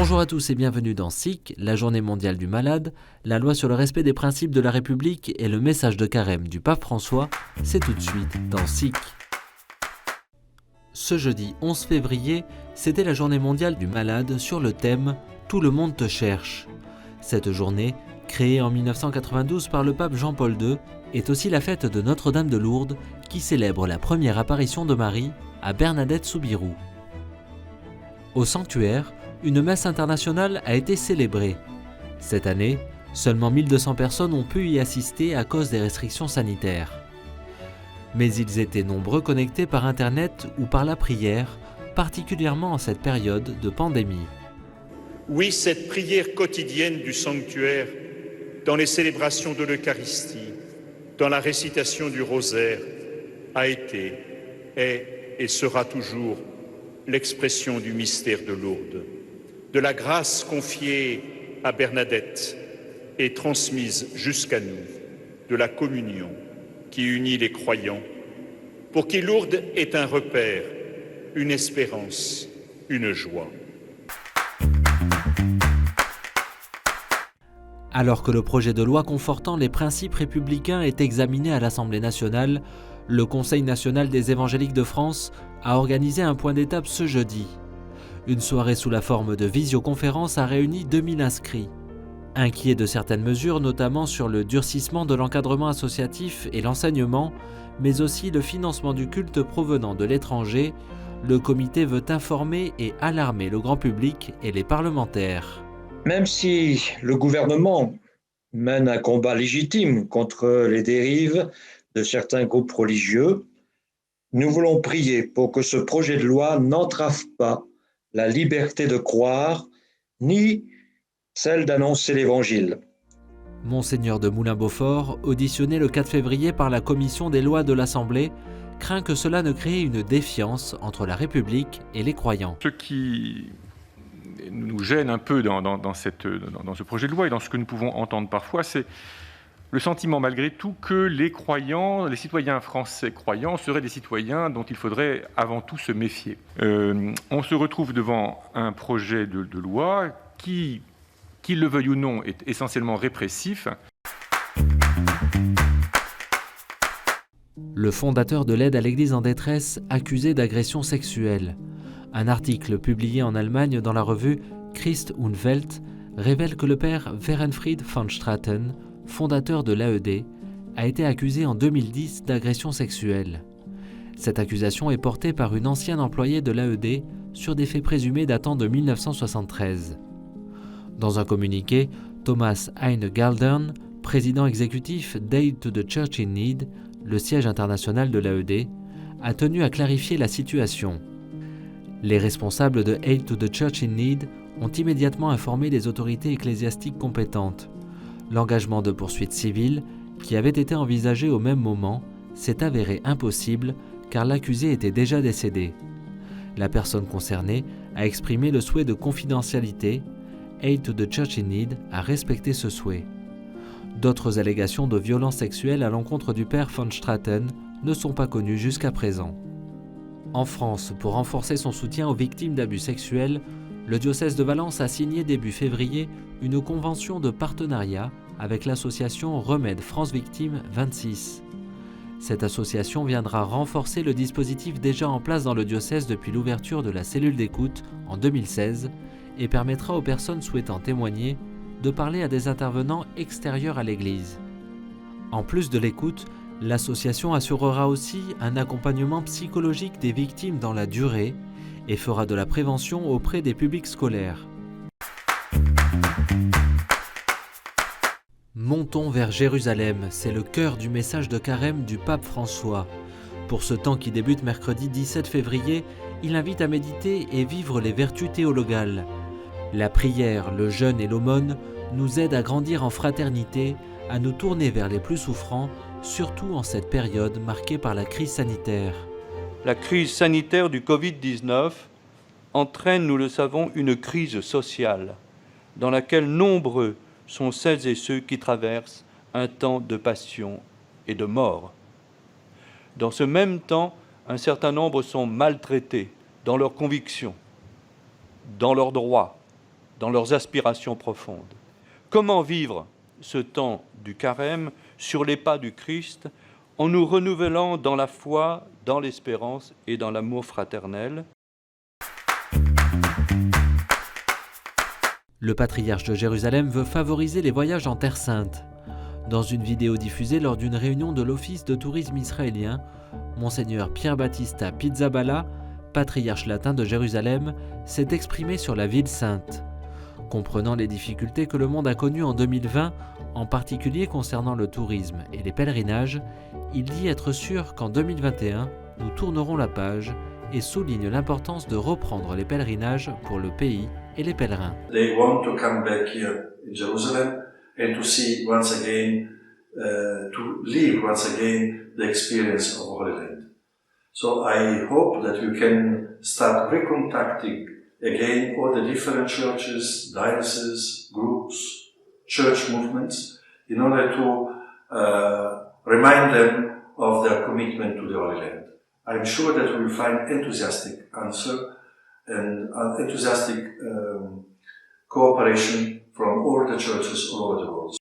Bonjour à tous et bienvenue dans SIC, la journée mondiale du malade, la loi sur le respect des principes de la République et le message de carême du pape François, c'est tout de suite dans SIC. Ce jeudi 11 février, c'était la journée mondiale du malade sur le thème « Tout le monde te cherche ». Cette journée, créée en 1992 par le pape Jean-Paul II, est aussi la fête de Notre-Dame de Lourdes qui célèbre la première apparition de Marie à Bernadette-Soubirous. Au sanctuaire, une messe internationale a été célébrée. Cette année, seulement 1200 personnes ont pu y assister à cause des restrictions sanitaires. Mais ils étaient nombreux connectés par Internet ou par la prière, particulièrement en cette période de pandémie. Oui, cette prière quotidienne du sanctuaire, dans les célébrations de l'Eucharistie, dans la récitation du rosaire, a été, est et sera toujours l'expression du mystère de Lourdes, de la grâce confiée à Bernadette et transmise jusqu'à nous, de la communion qui unit les croyants, pour qui Lourdes est un repère, une espérance, une joie. Alors que le projet de loi confortant les principes républicains est examiné à l'Assemblée nationale, le Conseil national des évangéliques de France a organisé un point d'étape ce jeudi. Une soirée sous la forme de visioconférence a réuni 2000 inscrits. Inquiets de certaines mesures, notamment sur le durcissement de l'encadrement associatif et l'enseignement, mais aussi le financement du culte provenant de l'étranger, le comité veut informer et alarmer le grand public et les parlementaires. Même si le gouvernement mène un combat légitime contre les dérives de certains groupes religieux, nous voulons prier pour que ce projet de loi n'entrave pas la liberté de croire, ni celle d'annoncer l'Évangile. Monseigneur de Moulin-Beaufort, auditionné le 4 février par la commission des lois de l'Assemblée, craint que cela ne crée une défiance entre la République et les croyants. Ce qui nous gêne un peu dans ce projet de loi et dans ce que nous pouvons entendre parfois, c'est le sentiment malgré tout que les croyants, les citoyens français croyants seraient des citoyens dont il faudrait avant tout se méfier. On se retrouve devant un projet de loi qui, qu'il le veuille ou non, est essentiellement répressif. Le fondateur de l'aide à l'Église en détresse accusé d'agression sexuelle. Un article publié en Allemagne dans la revue Christ und Welt révèle que le père Werenfried von Straten, fondateur de l'AED, a été accusé en 2010 d'agression sexuelle. Cette accusation est portée par une ancienne employée de l'AED sur des faits présumés datant de 1973. Dans un communiqué, Thomas Heine-Galdern, président exécutif d'Aid to the Church in Need, le siège international de l'AED, a tenu à clarifier la situation. Les responsables de Aid to the Church in Need ont immédiatement informé les autorités ecclésiastiques compétentes. L'engagement de poursuites civiles, qui avait été envisagé au même moment, s'est avéré impossible car l'accusé était déjà décédé. La personne concernée a exprimé le souhait de confidentialité. Aid to the Church in Need a respecté ce souhait. D'autres allégations de violences sexuelles à l'encontre du père von Straten ne sont pas connues jusqu'à présent. En France, pour renforcer son soutien aux victimes d'abus sexuels, le diocèse de Valence a signé début février une convention de partenariat avec l'association Remède France Victimes 26. Cette association viendra renforcer le dispositif déjà en place dans le diocèse depuis l'ouverture de la cellule d'écoute en 2016 et permettra aux personnes souhaitant témoigner de parler à des intervenants extérieurs à l'Église. En plus de l'écoute, l'association assurera aussi un accompagnement psychologique des victimes dans la durée et fera de la prévention auprès des publics scolaires. Montons vers Jérusalem, c'est le cœur du message de carême du pape François. Pour ce temps qui débute mercredi 17 février, il invite à méditer et vivre les vertus théologales. La prière, le jeûne et l'aumône nous aident à grandir en fraternité, à nous tourner vers les plus souffrants, surtout en cette période marquée par la crise sanitaire. La crise sanitaire du Covid-19 entraîne, nous le savons, une crise sociale dans laquelle nombreux sont celles et ceux qui traversent un temps de passion et de mort. Dans ce même temps, un certain nombre sont maltraités dans leurs convictions, dans leurs droits, dans leurs aspirations profondes. Comment vivre ce temps du carême sur les pas du Christ en nous renouvelant dans la foi, dans l'espérance et dans l'amour fraternel? Le patriarche de Jérusalem veut favoriser les voyages en Terre Sainte. Dans une vidéo diffusée lors d'une réunion de l'Office de tourisme israélien, Monseigneur Pierre Battista Pizzaballa, patriarche latin de Jérusalem, s'est exprimé sur la ville sainte. Comprenant les difficultés que le monde a connues en 2020, en particulier concernant le tourisme et les pèlerinages, il dit être sûr qu'en 2021, nous tournerons la page et souligne l'importance de reprendre les pèlerinages pour le pays et les pèlerins. They want to come back here in Jerusalem and to see once again, to live once again the experience of Holy Land. So I hope that you can start recontacting again all the different churches, dioceses, groups, church movements, in order to remind them of their commitment to the Holy Land. I'm sure that we will find enthusiastic answer and enthusiastic cooperation from all the churches all over the world.